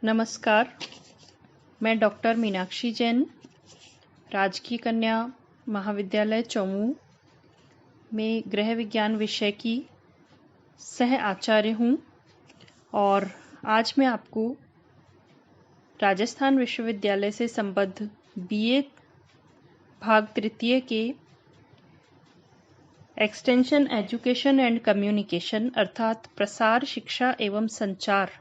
नमस्कार, मैं डॉक्टर मीनाक्षी जैन, राजकीय कन्या महाविद्यालय चौमू में गृह विज्ञान विषय की सह आचार्य हूँ और आज मैं आपको राजस्थान विश्वविद्यालय से संबद्ध बीए भाग तृतीय के एक्सटेंशन एजुकेशन एंड कम्युनिकेशन अर्थात प्रसार शिक्षा एवं संचार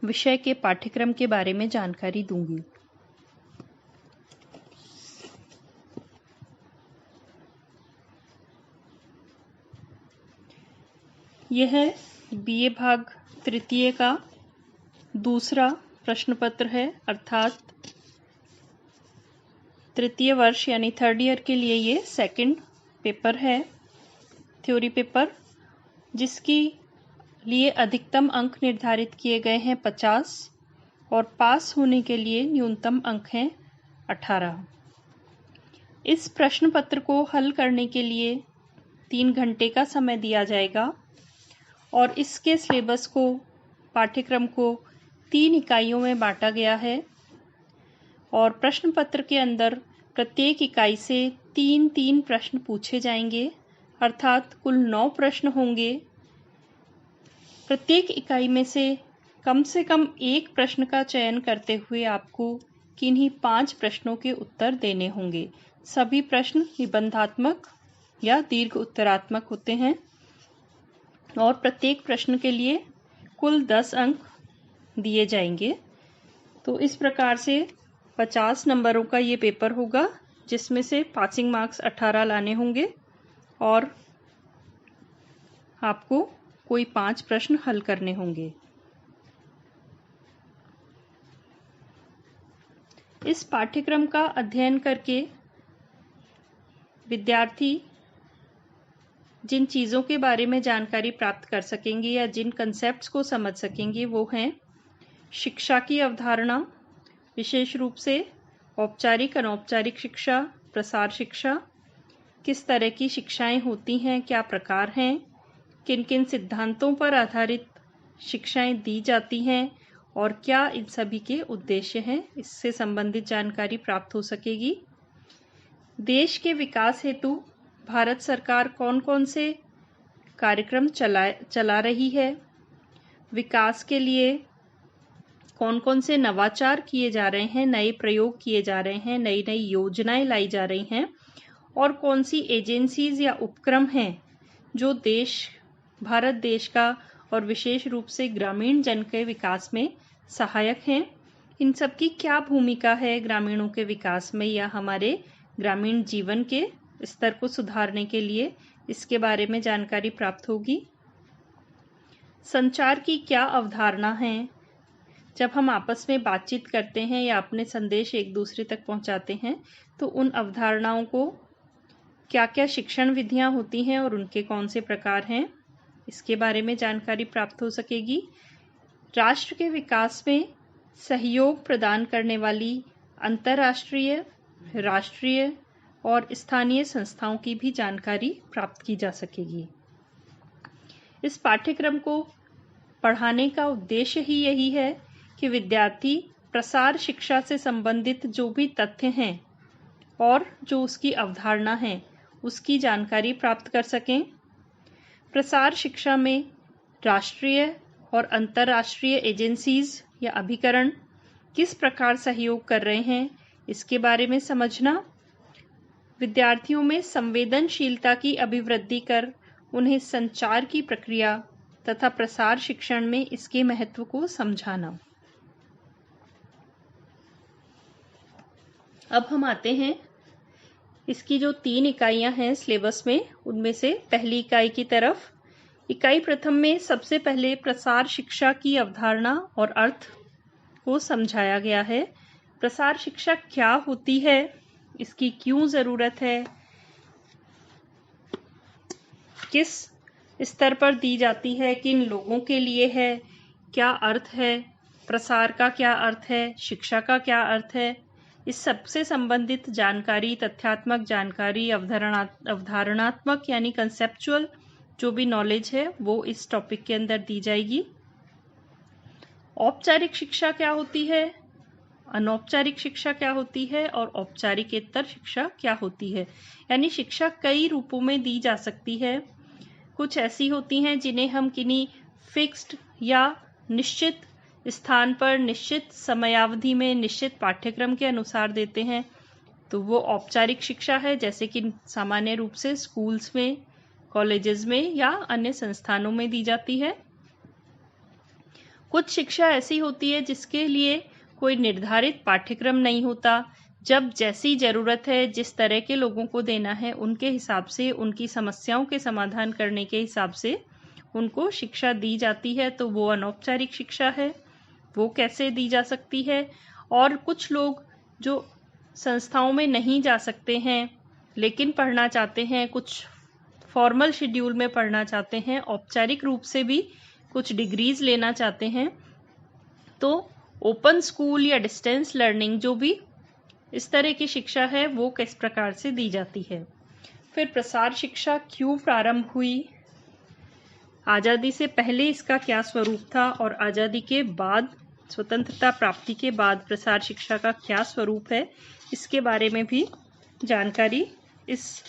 विषय के पाठ्यक्रम के बारे में जानकारी दूंगी। यह बीए भाग तृतीय का दूसरा प्रश्न पत्र है अर्थात तृतीय वर्ष यानी थर्ड ईयर के लिए ये सेकंड पेपर है, थ्योरी पेपर, जिसकी लिए अधिकतम अंक निर्धारित किए गए हैं 50 और पास होने के लिए न्यूनतम अंक हैं 18। इस प्रश्न पत्र को हल करने के लिए 3 घंटे का समय दिया जाएगा और इसके सिलेबस को, पाठ्यक्रम को 3 इकाइयों में बांटा गया है और प्रश्न पत्र के अंदर प्रत्येक इकाई से 3-3 प्रश्न पूछे जाएंगे अर्थात कुल 9 प्रश्न होंगे। प्रत्येक इकाई में से कम एक प्रश्न का चयन करते हुए आपको किन्हीं 5 प्रश्नों के उत्तर देने होंगे। सभी प्रश्न निबंधात्मक या दीर्घ उत्तरात्मक होते हैं और प्रत्येक प्रश्न के लिए कुल 10 अंक दिए जाएंगे। तो इस प्रकार से 50 नंबरों का ये पेपर होगा जिसमें से पासिंग मार्क्स 18 लाने होंगे और आपको कोई 5 प्रश्न हल करने होंगे। इस पाठ्यक्रम का अध्ययन करके विद्यार्थी जिन चीज़ों के बारे में जानकारी प्राप्त कर सकेंगे या जिन कंसेप्ट्स को समझ सकेंगे वो हैं शिक्षा की अवधारणा, विशेष रूप से औपचारिक, अनौपचारिक शिक्षा, प्रसार शिक्षा, किस तरह की शिक्षाएं होती हैं, क्या प्रकार हैं, किन किन सिद्धांतों पर आधारित शिक्षाएं दी जाती हैं और क्या इन सभी के उद्देश्य हैं, इससे संबंधित जानकारी प्राप्त हो सकेगी। देश के विकास हेतु भारत सरकार कौन कौन से कार्यक्रम चला रही है, विकास के लिए कौन कौन से नवाचार किए जा रहे हैं, नए प्रयोग किए जा रहे हैं, नई नई योजनाएं लाई जा रही हैं और कौन सी एजेंसीज या उपक्रम हैं जो भारत देश का और विशेष रूप से ग्रामीण जन के विकास में सहायक हैं। इन सब की क्या भूमिका है ग्रामीणों के विकास में या हमारे ग्रामीण जीवन के स्तर को सुधारने के लिए, इसके बारे में जानकारी प्राप्त होगी। संचार की क्या अवधारणा है, जब हम आपस में बातचीत करते हैं या अपने संदेश एक दूसरे तक पहुंचाते हैं तो उन अवधारणाओं को क्या क्या शिक्षण विधियां होती हैं और उनके कौन से प्रकार हैं, इसके बारे में जानकारी प्राप्त हो सकेगी। राष्ट्र के विकास में सहयोग प्रदान करने वाली अंतर्राष्ट्रीय, राष्ट्रीय और स्थानीय संस्थाओं की भी जानकारी प्राप्त की जा सकेगी। इस पाठ्यक्रम को पढ़ाने का उद्देश्य ही यही है कि विद्यार्थी प्रसार शिक्षा से संबंधित जो भी तथ्य हैं और जो उसकी अवधारणा है उसकी जानकारी प्राप्त कर सकें। प्रसार शिक्षा में राष्ट्रीय और अंतर्राष्ट्रीय एजेंसीज या अभिकरण किस प्रकार सहयोग कर रहे हैं, इसके बारे में समझना, विद्यार्थियों में संवेदनशीलता की अभिवृद्धि कर उन्हें संचार की प्रक्रिया तथा प्रसार शिक्षण में इसके महत्व को समझाना। अब हम आते हैं इसकी जो 3 इकाइयां हैं सिलेबस में, उनमें से पहली इकाई की तरफ। इकाई प्रथम में सबसे पहले प्रसार शिक्षा की अवधारणा और अर्थ को समझाया गया है। प्रसार शिक्षा क्या होती है, इसकी क्यों ज़रूरत है, किस स्तर पर दी जाती है, किन लोगों के लिए है, क्या अर्थ है, प्रसार का क्या अर्थ है, शिक्षा का क्या अर्थ है, इस सबसे संबंधित जानकारी, तथ्यात्मक जानकारी, अवधारणात्मक यानी कंसेप्चुअल जो भी नॉलेज है वो इस टॉपिक के अंदर दी जाएगी। औपचारिक शिक्षा क्या होती है, अनौपचारिक शिक्षा क्या होती है और औपचारिकेतर शिक्षा क्या होती है। यानी शिक्षा कई रूपों में दी जा सकती है। कुछ ऐसी होती हैं जिन्हें हम किन्हीं फिक्स्ड या निश्चित स्थान पर निश्चित समयावधि में निश्चित पाठ्यक्रम के अनुसार देते हैं, तो वो औपचारिक शिक्षा है, जैसे कि सामान्य रूप से स्कूल्स में, कॉलेजेस में या अन्य संस्थानों में दी जाती है। कुछ शिक्षा ऐसी होती है जिसके लिए कोई निर्धारित पाठ्यक्रम नहीं होता, जब जैसी ज़रूरत है, जिस तरह के लोगों को देना है, उनके हिसाब से, उनकी समस्याओं के समाधान करने के हिसाब से उनको शिक्षा दी जाती है, तो वो अनौपचारिक शिक्षा है। वो कैसे दी जा सकती है। और कुछ लोग जो संस्थाओं में नहीं जा सकते हैं लेकिन पढ़ना चाहते हैं, कुछ फॉर्मल शेड्यूल में पढ़ना चाहते हैं, औपचारिक रूप से भी कुछ डिग्रीज लेना चाहते हैं, तो ओपन स्कूल या डिस्टेंस लर्निंग जो भी इस तरह की शिक्षा है वो किस प्रकार से दी जाती है। फिर प्रसार शिक्षा क्यों प्रारंभ हुई, आज़ादी से पहले इसका क्या स्वरूप था और आज़ादी के बाद, स्वतंत्रता प्राप्ति के बाद प्रसार शिक्षा का क्या स्वरूप है, इसके बारे में भी जानकारी इस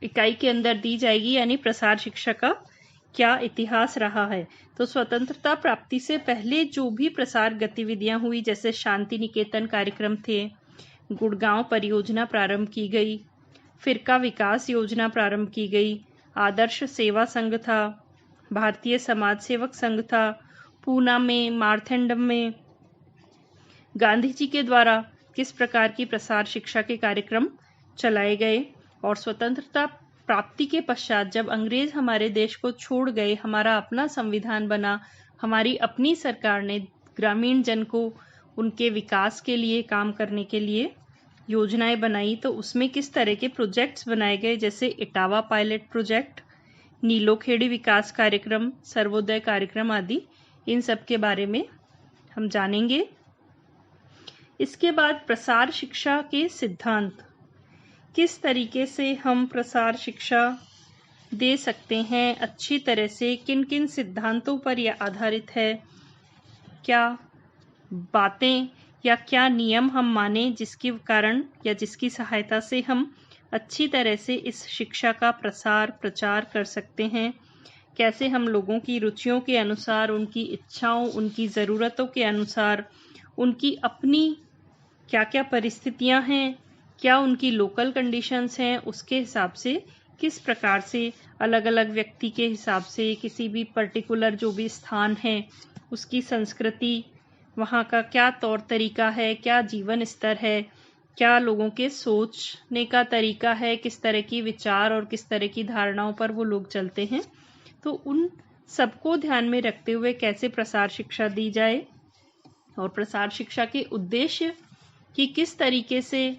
इकाई के अंदर दी जाएगी। यानी प्रसार शिक्षा का क्या इतिहास रहा है। तो स्वतंत्रता प्राप्ति से पहले जो भी प्रसार गतिविधियां हुई, जैसे शांति निकेतन कार्यक्रम थे, गुड़गांव परियोजना प्रारंभ की गई, फिरका विकास योजना प्रारंभ की गई, आदर्श सेवा संघ था, भारतीय समाज सेवक संघ था, पूना में, मारथेंडम में गांधी जी के द्वारा किस प्रकार की प्रसार शिक्षा के कार्यक्रम चलाए गए। और स्वतंत्रता प्राप्ति के पश्चात जब अंग्रेज हमारे देश को छोड़ गए, हमारा अपना संविधान बना, हमारी अपनी सरकार ने ग्रामीण जन को उनके विकास के लिए, काम करने के लिए योजनाएं बनाई, तो उसमें किस तरह के प्रोजेक्ट्स बनाए गए, जैसे इटावा पायलट प्रोजेक्ट, नीलोखेड़ी विकास कार्यक्रम, सर्वोदय कार्यक्रम आदि, इन सब के बारे में हम जानेंगे। इसके बाद प्रसार शिक्षा के सिद्धांत, किस तरीके से हम प्रसार शिक्षा दे सकते हैं अच्छी तरह से, किन किन सिद्धांतों पर यह आधारित है, क्या बातें या क्या नियम हम माने जिसके कारण या जिसकी सहायता से हम अच्छी तरह से इस शिक्षा का प्रसार प्रचार कर सकते हैं, कैसे हम लोगों की रुचियों के अनुसार, उनकी इच्छाओं, उनकी ज़रूरतों के अनुसार, उनकी अपनी क्या क्या परिस्थितियां हैं, क्या उनकी लोकल कंडीशंस हैं, उसके हिसाब से किस प्रकार से अलग अलग व्यक्ति के हिसाब से किसी भी पर्टिकुलर जो भी स्थान है उसकी संस्कृति, वहाँ का क्या तौर तरीका है, क्या जीवन स्तर है, क्या लोगों के सोचने का तरीका है, किस तरह की विचार और किस तरह की धारणाओं पर वो लोग चलते हैं, तो उन सबको ध्यान में रखते हुए कैसे प्रसार शिक्षा दी जाए और प्रसार शिक्षा के उद्देश्य कि किस तरीके से,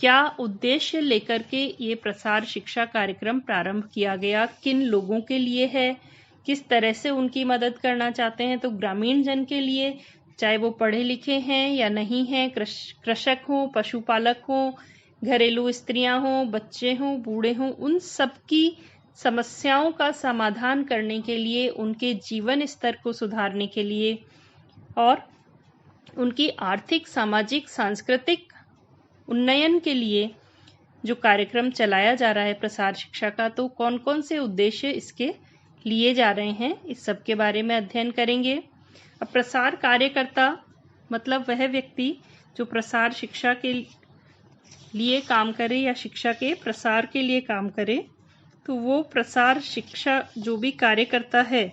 क्या उद्देश्य लेकर के ये प्रसार शिक्षा कार्यक्रम प्रारंभ किया गया, किन लोगों के लिए है, किस तरह से उनकी मदद करना चाहते हैं। तो ग्रामीण जन के लिए, चाहे वो पढ़े लिखे हैं या नहीं हैं, कृषक हों, पशुपालक हों, घरेलू स्त्रियां हों, बच्चे हों, बूढ़े हों, उन सबकी समस्याओं का समाधान करने के लिए, उनके जीवन स्तर को सुधारने के लिए और उनकी आर्थिक, सामाजिक, सांस्कृतिक उन्नयन के लिए जो कार्यक्रम चलाया जा रहा है प्रसार शिक्षा का, तो कौन कौन से उद्देश्य इसके लिए जा रहे हैं, इस सब के बारे में अध्ययन करेंगे। अब प्रसार कार्यकर्ता मतलब वह व्यक्ति जो प्रसार शिक्षा के लिए काम करे या शिक्षा के प्रसार के लिए काम करे, तो वो प्रसार शिक्षा जो भी कार्यकर्ता है,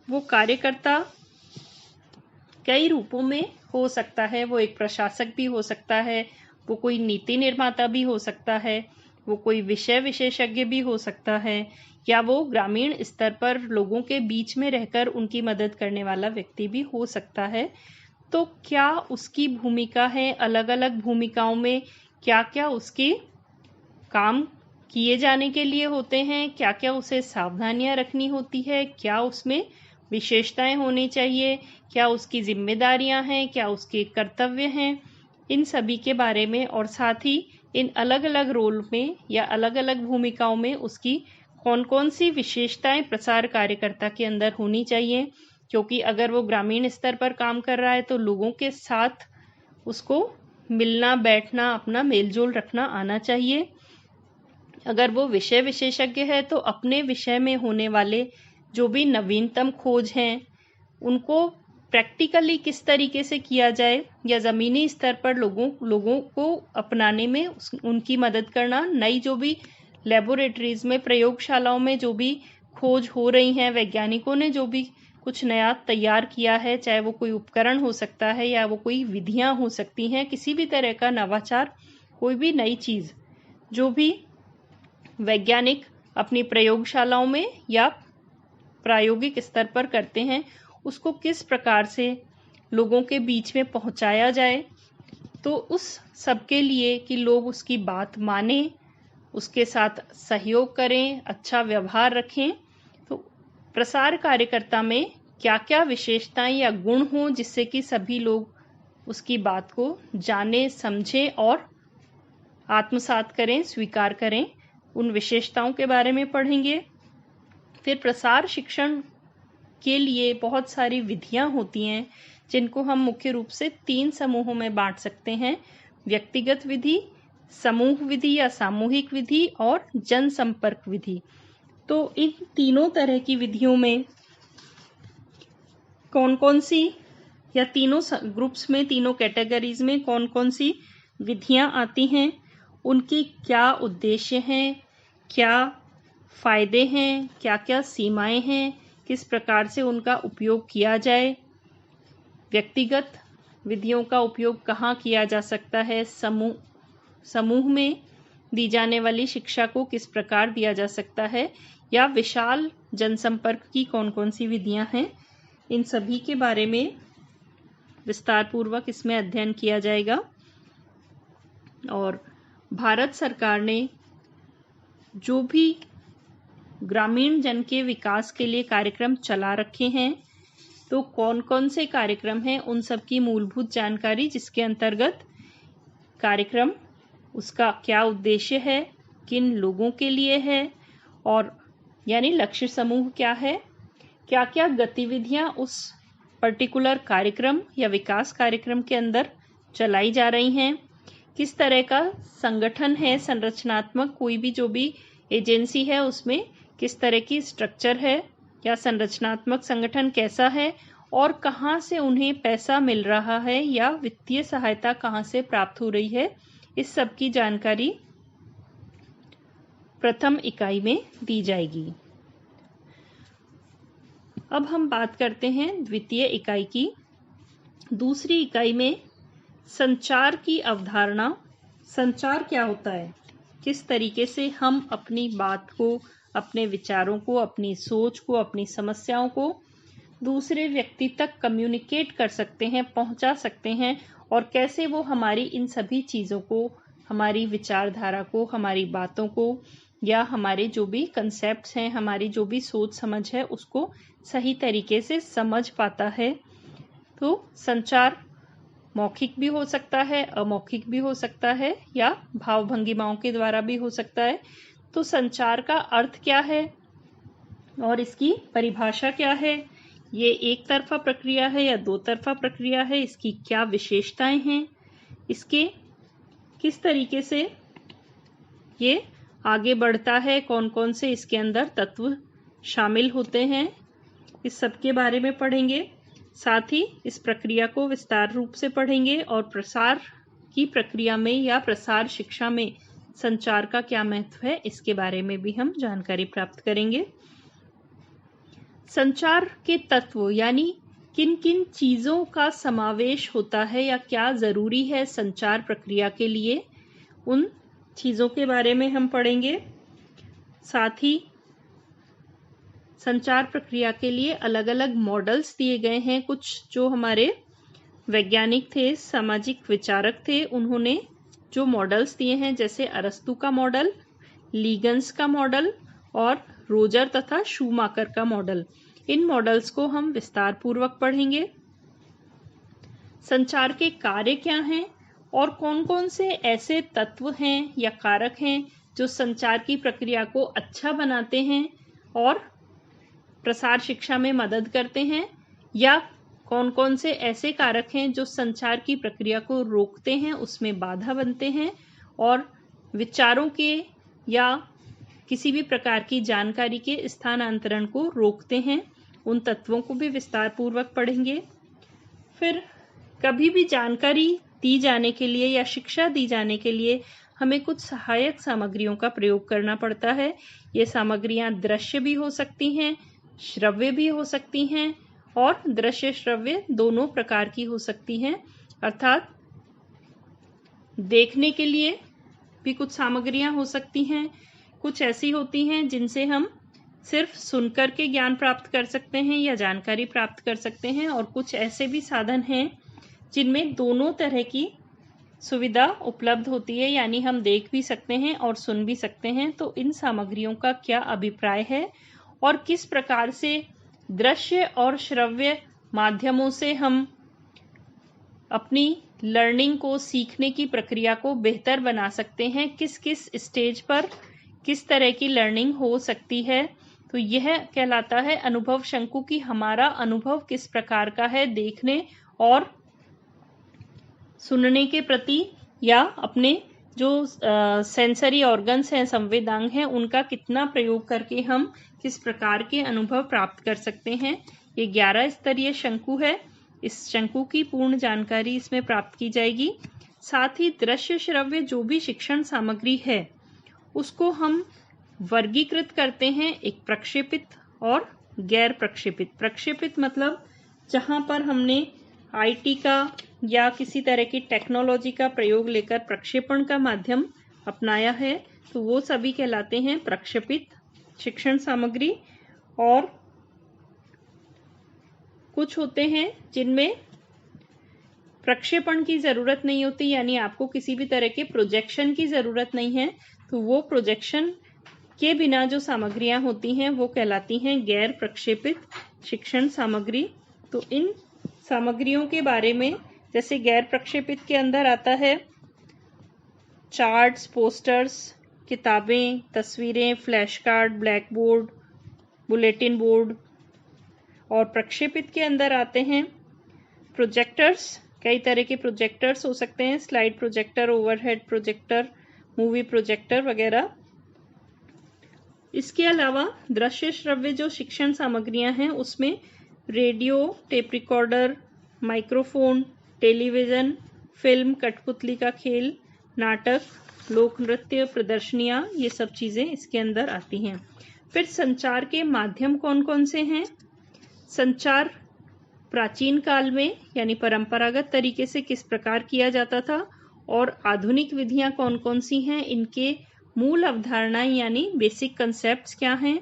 वो कार्यकर्ता कई रूपों में हो सकता है। वो एक प्रशासक भी हो सकता है, वो कोई नीति निर्माता भी हो सकता है, वो कोई विषय विशेषज्ञ भी हो सकता है, या वो ग्रामीण स्तर पर लोगों के बीच में रहकर उनकी मदद करने वाला व्यक्ति भी हो सकता है। तो क्या उसकी भूमिका है, अलग अलग भूमिकाओं में क्या क्या उसके काम किए जाने के लिए होते हैं, क्या क्या उसे सावधानियां रखनी होती है, क्या उसमें विशेषताएं होनी चाहिए, क्या उसकी जिम्मेदारियां हैं, क्या उसके कर्तव्य हैं, इन सभी के बारे में, और साथ ही इन अलग अलग रोल में या अलग अलग भूमिकाओं में उसकी कौन कौन सी विशेषताएं प्रसार कार्यकर्ता के अंदर होनी चाहिए, क्योंकि अगर वो ग्रामीण स्तर पर काम कर रहा है तो लोगों के साथ उसको मिलना बैठना, अपना मेलजोल रखना आना चाहिए। अगर वो विषय विशेषज्ञ है तो अपने विषय में होने वाले जो भी नवीनतम खोज हैं उनको प्रैक्टिकली किस तरीके से किया जाए या ज़मीनी स्तर पर लोगों को अपनाने में उनकी मदद करना। नई जो भी लेबोरेटरीज में, प्रयोगशालाओं में जो भी खोज हो रही हैं, वैज्ञानिकों ने जो भी कुछ नया तैयार किया है, चाहे वो कोई उपकरण हो सकता है या वो कोई विधियां हो सकती हैं, किसी भी तरह का नवाचार, कोई भी नई चीज़ जो भी वैज्ञानिक अपनी प्रयोगशालाओं में या प्रायोगिक स्तर पर करते हैं, उसको किस प्रकार से लोगों के बीच में पहुंचाया जाए। तो उस सबके लिए कि लोग उसकी बात माने, उसके साथ सहयोग करें, अच्छा व्यवहार रखें, तो प्रसार कार्यकर्ता में क्या क्या विशेषताएं या गुण हों जिससे कि सभी लोग उसकी बात को जाने, समझें और आत्मसात करें, स्वीकार करें, उन विशेषताओं के बारे में पढ़ेंगे। फिर प्रसार शिक्षण के लिए बहुत सारी विधियां होती हैं जिनको हम मुख्य रूप से 3 समूहों में बांट सकते हैं: व्यक्तिगत विधि, समूह विधि या सामूहिक विधि और जनसंपर्क विधि। तो इन तीनों तरह की विधियों में कौन कौन सी, या तीनों ग्रुप्स में, तीनों कैटेगरीज में कौन कौन सी विधियां आती हैं, उनके क्या उद्देश्य हैं, क्या फायदे हैं, क्या क्या सीमाएं हैं, किस प्रकार से उनका उपयोग किया जाए, व्यक्तिगत विधियों का उपयोग कहाँ किया जा सकता है, समूह में दी जाने वाली शिक्षा को किस प्रकार दिया जा सकता है, या विशाल जनसंपर्क की कौन कौन सी विधियां हैं, इन सभी के बारे में विस्तार पूर्वक इसमें अध्ययन किया जाएगा। और भारत सरकार ने जो भी ग्रामीण जन के विकास के लिए कार्यक्रम चला रखे हैं, तो कौन कौन से कार्यक्रम हैं, उन सब की मूलभूत जानकारी, जिसके अंतर्गत कार्यक्रम, उसका क्या उद्देश्य है, किन लोगों के लिए है, और यानी लक्ष्य समूह क्या है, क्या क्या गतिविधियां उस पर्टिकुलर कार्यक्रम या विकास कार्यक्रम के अंदर चलाई जा रही हैं, किस तरह का संगठन है, संरचनात्मक कोई भी जो भी एजेंसी है उसमें किस तरह की स्ट्रक्चर है या संरचनात्मक संगठन कैसा है, और कहाँ से उन्हें पैसा मिल रहा है या वित्तीय सहायता कहाँ से प्राप्त हो रही है, इस सब की जानकारी प्रथम इकाई में दी जाएगी। अब हम बात करते हैं द्वितीय इकाई की। दूसरी इकाई में संचार की अवधारणा, संचार क्या होता है, किस तरीके से हम अपनी बात को, अपने विचारों को, अपनी सोच को, अपनी समस्याओं को दूसरे व्यक्ति तक कम्युनिकेट कर सकते हैं, पहुंचा सकते हैं, और कैसे वो हमारी इन सभी चीज़ों को, हमारी विचारधारा को, हमारी बातों को, या हमारे जो भी कंसेप्ट्स हैं, हमारी जो भी सोच समझ है, उसको सही तरीके से समझ पाता है। तो संचार मौखिक भी हो सकता है, अमौखिक भी हो सकता है, या भाव भंगिमाओं के द्वारा भी हो सकता है। तो संचार का अर्थ क्या है और इसकी परिभाषा क्या है, ये एक तरफा प्रक्रिया है या दो तरफा प्रक्रिया है, इसकी क्या विशेषताएं हैं, इसके किस तरीके से ये आगे बढ़ता है, कौन कौन से इसके अंदर तत्व शामिल होते हैं, इस सब के बारे में पढ़ेंगे। साथ ही इस प्रक्रिया को विस्तार रूप से पढ़ेंगे और प्रसार की प्रक्रिया में या प्रसार शिक्षा में संचार का क्या महत्व है, इसके बारे में भी हम जानकारी प्राप्त करेंगे। संचार के तत्व यानी किन किन चीज़ों का समावेश होता है या क्या ज़रूरी है संचार प्रक्रिया के लिए, उन चीज़ों के बारे में हम पढ़ेंगे। साथ ही संचार प्रक्रिया के लिए अलग अलग मॉडल्स दिए गए हैं। कुछ जो हमारे वैज्ञानिक थे, सामाजिक विचारक थे, उन्होंने जो मॉडल्स दिए हैं, जैसे अरस्तु का मॉडल, लीगन्स का मॉडल और रोजर तथा शूमाकर का मॉडल, इन मॉडल्स को हम विस्तार पूर्वक पढ़ेंगे। संचार के कार्य क्या हैं और कौन कौन से ऐसे तत्व हैं या कारक हैं जो संचार की प्रक्रिया को अच्छा बनाते हैं और प्रसार शिक्षा में मदद करते हैं, या कौन कौन से ऐसे कारक हैं जो संचार की प्रक्रिया को रोकते हैं, उसमें बाधा बनते हैं और विचारों के या किसी भी प्रकार की जानकारी के स्थानांतरण को रोकते हैं। उन तत्वों को भी विस्तार पूर्वक पढ़ेंगे। फिर कभी भी जानकारी दी जाने के लिए या शिक्षा दी जाने के लिए हमें कुछ सहायक सामग्रियों का प्रयोग करना पड़ता है। ये सामग्रियां दृश्य भी हो सकती हैं, श्रव्य भी हो सकती हैं और दृश्य श्रव्य दोनों प्रकार की हो सकती हैं। अर्थात देखने के लिए भी कुछ सामग्रियां हो सकती हैं, कुछ ऐसी होती हैं जिनसे हम सिर्फ सुनकर के ज्ञान प्राप्त कर सकते हैं या जानकारी प्राप्त कर सकते हैं, और कुछ ऐसे भी साधन हैं जिनमें दोनों तरह की सुविधा उपलब्ध होती है, यानी हम देख भी सकते हैं और सुन भी सकते हैं। तो इन सामग्रियों का क्या अभिप्राय है और किस प्रकार से दृश्य और श्रव्य माध्यमों से हम अपनी लर्निंग को, सीखने की प्रक्रिया को बेहतर बना सकते हैं, किस किस स्टेज पर किस तरह की लर्निंग हो सकती है। तो यह कहलाता है अनुभव शंकु की हमारा अनुभव किस प्रकार का है देखने और सुनने के प्रति, या अपने जो सेंसरी ऑर्गन्स हैं, संवेदांग हैं, उनका कितना प्रयोग करके हम किस प्रकार के अनुभव प्राप्त कर सकते हैं। ये 11 स्तरीय शंकु है। इस शंकु की पूर्ण जानकारी इसमें प्राप्त की जाएगी। साथ ही दृश्य श्रव्य जो भी शिक्षण सामग्री है उसको हम वर्गीकृत करते हैं, एक प्रक्षेपित और गैर प्रक्षेपित। प्रक्षेपित मतलब जहां पर हमने आईटी का या किसी तरह की टेक्नोलॉजी का प्रयोग लेकर प्रक्षेपण का माध्यम अपनाया है, तो वो सभी कहलाते हैं प्रक्षेपित शिक्षण सामग्री। और कुछ होते हैं जिनमें प्रक्षेपण की जरूरत नहीं होती, यानी आपको किसी भी तरह के प्रोजेक्शन की जरूरत नहीं है, तो वो प्रोजेक्शन के बिना जो सामग्रियां होती हैं वो कहलाती हैं गैर प्रक्षेपित शिक्षण सामग्री। तो इन सामग्रियों के बारे में, जैसे गैर प्रक्षेपित के अंदर आता है चार्ट्स, पोस्टर्स, किताबें, तस्वीरें, flash card, black board, bulletin board. और प्रक्षेपित के अंदर आते हैं प्रोजेक्टर्स। कई तरह के प्रोजेक्टर्स हो सकते हैं, slide projector, overhead projector, movie projector वगैरह। इसके अलावा दृश्य श्रव्य जो शिक्षण सामग्रियां हैं उसमें radio, tape recorder, microphone, television, film, कठपुतली का खेल, नाटक, लोक नृत्य, प्रदर्शनियां, ये सब चीजें इसके अंदर आती हैं। फिर संचार के माध्यम कौन कौन से हैं? संचार प्राचीन काल में यानी परंपरागत तरीके से किस प्रकार किया जाता था और आधुनिक विधियां कौन कौन सी हैं, इनके मूल अवधारणाएं यानी बेसिक कंसेप्ट्स क्या हैं।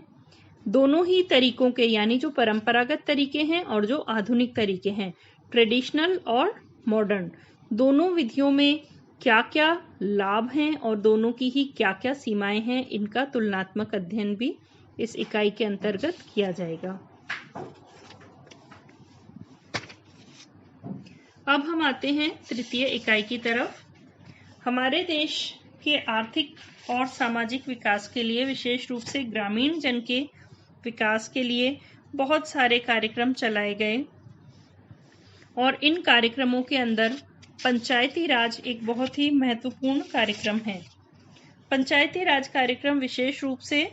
दोनों ही तरीकों के, यानी जो परंपरागत तरीके हैं और जो आधुनिक तरीके हैं, ट्रेडिशनल और मॉडर्न, दोनों विधियों में क्या क्या लाभ हैं और दोनों की ही क्या क्या सीमाएं हैं, इनका तुलनात्मक अध्ययन भी इस इकाई के अंतर्गत किया जाएगा। अब हम आते हैं तृतीय इकाई की तरफ। हमारे देश के आर्थिक और सामाजिक विकास के लिए, विशेष रूप से ग्रामीण जन के विकास के लिए बहुत सारे कार्यक्रम चलाए गए और इन कार्यक्रमों के अंदर पंचायती राज एक बहुत ही महत्वपूर्ण कार्यक्रम है। पंचायती राज कार्यक्रम विशेष रूप से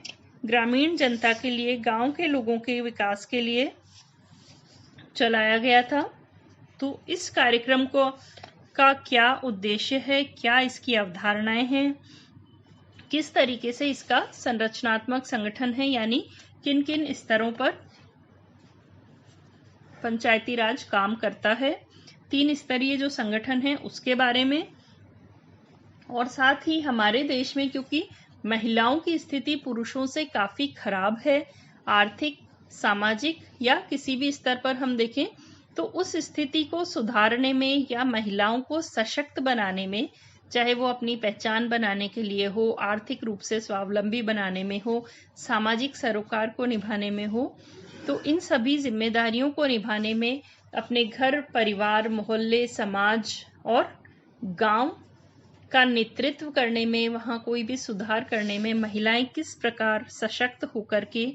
ग्रामीण जनता के लिए, गांव के लोगों के विकास के लिए चलाया गया था। तो इस कार्यक्रम का क्या उद्देश्य है, क्या इसकी अवधारणाएं हैं, किस तरीके से इसका संरचनात्मक संगठन है, यानी किन किन स्तरों पर पंचायती राज काम करता है, 3 स्तरीय जो संगठन है उसके बारे में। और साथ ही हमारे देश में क्योंकि महिलाओं की स्थिति पुरुषों से काफी खराब है, आर्थिक, सामाजिक या किसी भी स्तर पर हम देखें तो उस स्थिति को सुधारने में या महिलाओं को सशक्त बनाने में, चाहे वो अपनी पहचान बनाने के लिए हो, आर्थिक रूप से स्वावलंबी बनाने में हो, सामाजिक सरोकार को निभाने में हो, तो इन सभी जिम्मेदारियों को निभाने में अपने घर, परिवार, मोहल्ले, समाज और गांव का नेतृत्व करने में, वहाँ कोई भी सुधार करने में महिलाएं किस प्रकार सशक्त होकर के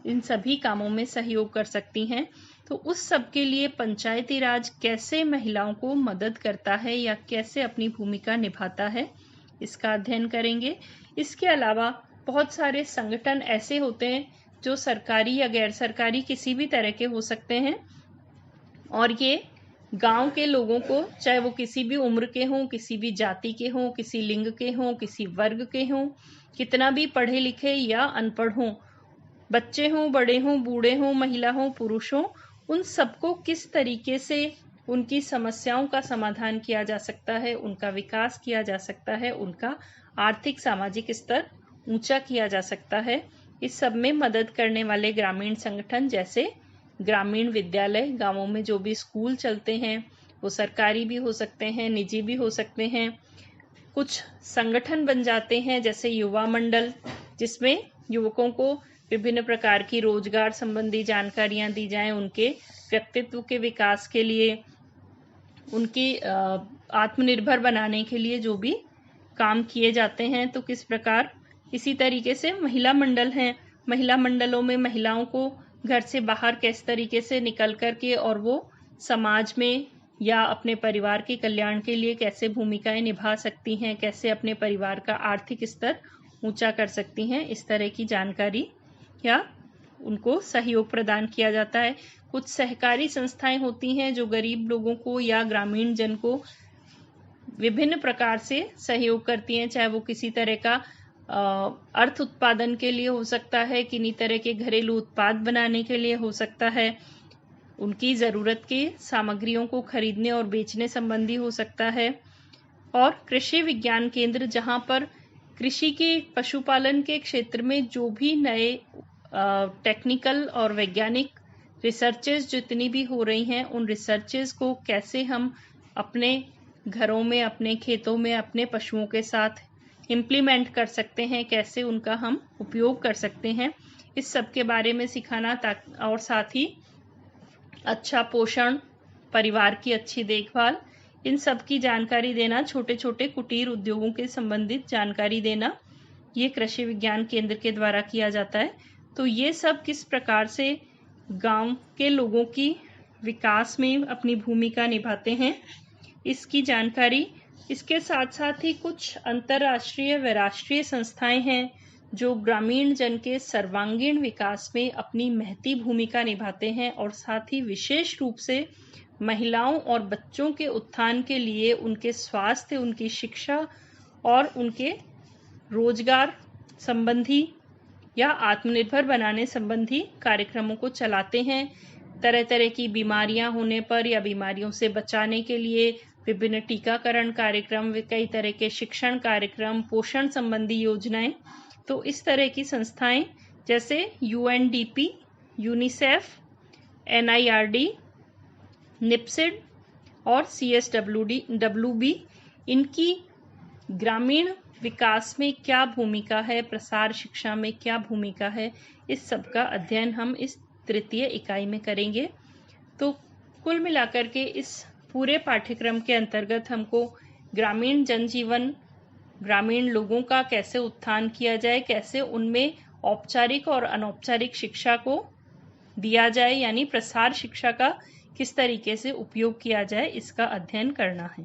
इन सभी कामों में सहयोग कर सकती हैं। तो उस सब के लिए पंचायती राज कैसे महिलाओं को मदद करता है या कैसे अपनी भूमिका निभाता है, इसका अध्ययन करेंगे। इसके अलावा बहुत सारे संगठन ऐसे होते हैं जो सरकारी या गैर सरकारी किसी भी तरह के हो सकते हैं, और ये गांव के लोगों को, चाहे वो किसी भी उम्र के हों, किसी भी जाति के हों, किसी लिंग के हों, किसी वर्ग के हों, कितना भी पढ़े लिखे या अनपढ़ हों, बच्चे हों, बड़े हों, बूढ़े हों, महिला हों, पुरुष हों, उन सबको किस तरीके से उनकी समस्याओं का समाधान किया जा सकता है, उनका विकास किया जा सकता है, उनका आर्थिक सामाजिक स्तर ऊंचा किया जा सकता है, इस सब में मदद करने वाले ग्रामीण संगठन जैसे ग्रामीण विद्यालय, गांवों में जो भी स्कूल चलते हैं वो सरकारी भी हो सकते हैं, निजी भी हो सकते हैं। कुछ संगठन बन जाते हैं जैसे युवा मंडल, जिसमें युवकों को विभिन्न प्रकार की रोजगार संबंधी जानकारियां दी जाएं, उनके व्यक्तित्व के विकास के लिए, उनकी आत्मनिर्भर बनाने के लिए जो भी काम किए जाते हैं। तो किस प्रकार, इसी तरीके से महिला मंडल हैं, महिला मंडलों में महिलाओं को घर से बाहर किस तरीके से निकल करके और वो समाज में या अपने परिवार के कल्याण के लिए कैसे भूमिकाएं निभा सकती हैं, कैसे अपने परिवार का आर्थिक स्तर ऊंचा कर सकती हैं, इस तरह की जानकारी या उनको सहयोग प्रदान किया जाता है। कुछ सहकारी संस्थाएं होती हैं जो गरीब लोगों को या ग्रामीण जन को विभिन्न प्रकार से सहयोग करती हैं, चाहे वो किसी तरह का अर्थ उत्पादन के लिए हो सकता है, किन्हीं तरह के घरेलू उत्पाद बनाने के लिए हो सकता है, उनकी ज़रूरत की सामग्रियों को खरीदने और बेचने संबंधी हो सकता है, और कृषि विज्ञान केंद्र जहां पर कृषि के, पशुपालन के क्षेत्र में जो भी नए टेक्निकल और वैज्ञानिक रिसर्चेस जितनी भी हो रही हैं, उन रिसर्चेस को कैसे हम अपने घरों में, अपने खेतों में, अपने पशुओं के साथ इम्प्लीमेंट कर सकते हैं, कैसे उनका हम उपयोग कर सकते हैं, इस सब के बारे में सिखाना, और साथ ही अच्छा पोषण, परिवार की अच्छी देखभाल, इन सब की जानकारी देना, छोटे छोटे कुटीर उद्योगों के संबंधित जानकारी देना, ये कृषि विज्ञान केंद्र के द्वारा किया जाता है। तो ये सब किस प्रकार से गांव के लोगों की विकास में अपनी भूमिका निभाते हैं, इसकी जानकारी। इसके साथ साथ ही कुछ अंतर्राष्ट्रीय व राष्ट्रीय संस्थाएं हैं जो ग्रामीण जन के सर्वांगीण विकास में अपनी महती भूमिका निभाते हैं, और साथ ही विशेष रूप से महिलाओं और बच्चों के उत्थान के लिए उनके स्वास्थ्य, उनकी शिक्षा और उनके रोजगार संबंधी या आत्मनिर्भर बनाने संबंधी कार्यक्रमों को चलाते हैं। तरह तरह की बीमारियां होने पर या बीमारियों से बचाने के लिए विभिन्न टीकाकरण कार्यक्रम, कई तरह के शिक्षण कार्यक्रम, पोषण संबंधी योजनाएं। तो इस तरह की संस्थाएं जैसे UNDP, यूनिसेफ, NIRD, निप्सिड और CSWB, इनकी ग्रामीण विकास में क्या भूमिका है, प्रसार शिक्षा में क्या भूमिका है, इस सब का अध्ययन हम इस तृतीय इकाई में करेंगे। तो कुल मिलाकर के इस पूरे पाठ्यक्रम के अंतर्गत हमको ग्रामीण जनजीवन, ग्रामीण लोगों का कैसे उत्थान किया जाए, कैसे उनमें औपचारिक और अनौपचारिक शिक्षा को दिया जाए, यानी प्रसार शिक्षा का किस तरीके से उपयोग किया जाए, इसका अध्ययन करना है।